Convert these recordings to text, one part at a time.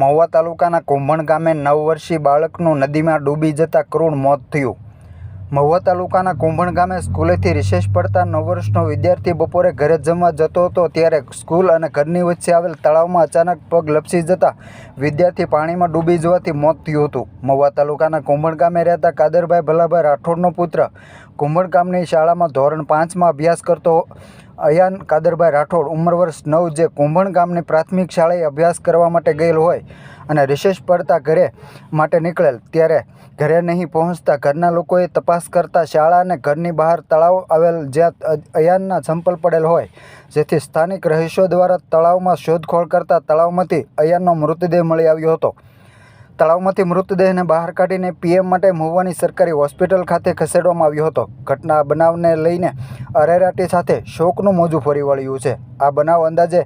મહુવા તાલુકાના કુંભણ ગામે 9 વર્ષીય બાળકનું નદીમાં ડૂબી જતાં કરુણ મોત થયું। મહુવા તાલુકાના કુંભણ ગામે સ્કૂલેથી રિસેસ પડતા 9 વર્ષનો વિદ્યાર્થી બપોરે ઘરે જમવા જતો હતો ત્યારે સ્કૂલ અને ઘરની વચ્ચે આવેલ તળાવમાં અચાનક પગ લપસી જતા વિદ્યાર્થી પાણીમાં ડૂબી જવાથી મોત થયું હતું। મહુવા તાલુકાના કુંભણ ગામે રહેતા કાદરભાઈ ભલાભાઈ રાઠોડનો પુત્ર કુંભણ ગામની શાળામાં ધોરણ 5માં અભ્યાસ કરતો અયાન કાદરભાઈ રાઠોડ ઉંમર વર્ષ 9 જે કુંભણ ગામની પ્રાથમિક શાળાએ અભ્યાસ કરવા માટે ગયેલ હોય અને રિસેસ પડતા ઘરે માટે નીકળેલ ત્યારે ઘરે નહીં પહોંચતા ઘરના લોકોએ તપાસ કરતા શાળા અને ઘરની બહાર તળાવ આવેલ જ્યાં અયાનના ચંપલ પડેલ હોય જેથી સ્થાનિક રહીશો દ્વારા તળાવમાં શોધખોળ કરતા તળાવમાંથી અયાનનો મૃતદેહ મળી આવ્યો હતો। તળાવમાંથી મૃતદેહને બહાર કાઢીને પીએમ માટે મહુવાની સરકારી હોસ્પિટલ ખાતે ખસેડવામાં આવ્યો હતો। ઘટના બનાવને લઈને અરેરાટી સાથે શોકનું મોજું ફરી વળ્યું છે। આ બનાવ અંદાજે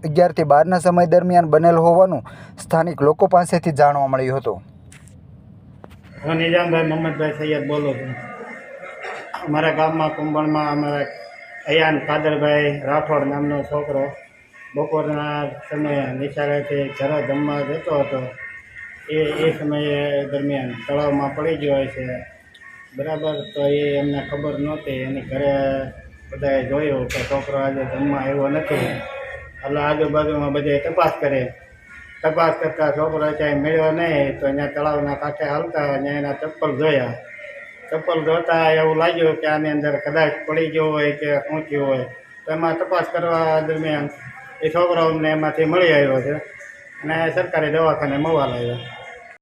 11 થી 12ના સમય દરમિયાન બનેલ હોવાનું સ્થાનિક લોકો પાસેથી જાણવા મળ્યું હતું। હું નિજામભાઈ મોહમ્મદભાઈ સૈયદ બોલું છું। અમારા ગામમાં કુંભણમાં અમારા અયાન કાદરભાઈ રાઠોડ નામનો છોકરો બપોરના સમયે નિશાળેથી ઘરે જમવા જતો હતો। એ સમયે દરમિયાન તળાવમાં પડી ગયો હોય છે બરાબર। તો એ એમને ખબર નહોતી, એની ઘરે બધાએ જોયું કે છોકરો આજે જમવા આવ્યો નથી, એટલે આજુબાજુમાં બધે તપાસ કરતાં છોકરો ક્યાંય મળ્યો નહીં। તો અહીંયા તળાવના કાંઠે હાલતા અહીંયા એના ચપ્પલ જોયા। ચપ્પલ જોતાં એવું લાગ્યું કે આની અંદર કદાચ પડી ગયો હોય કે શું થયું હોય। તો એમાં તપાસ કરવા દરમિયાન એ છોકરો અમને એમાંથી મળી આવ્યો છે અને સરકારી દવાખાને મહુવા લાવ્યો।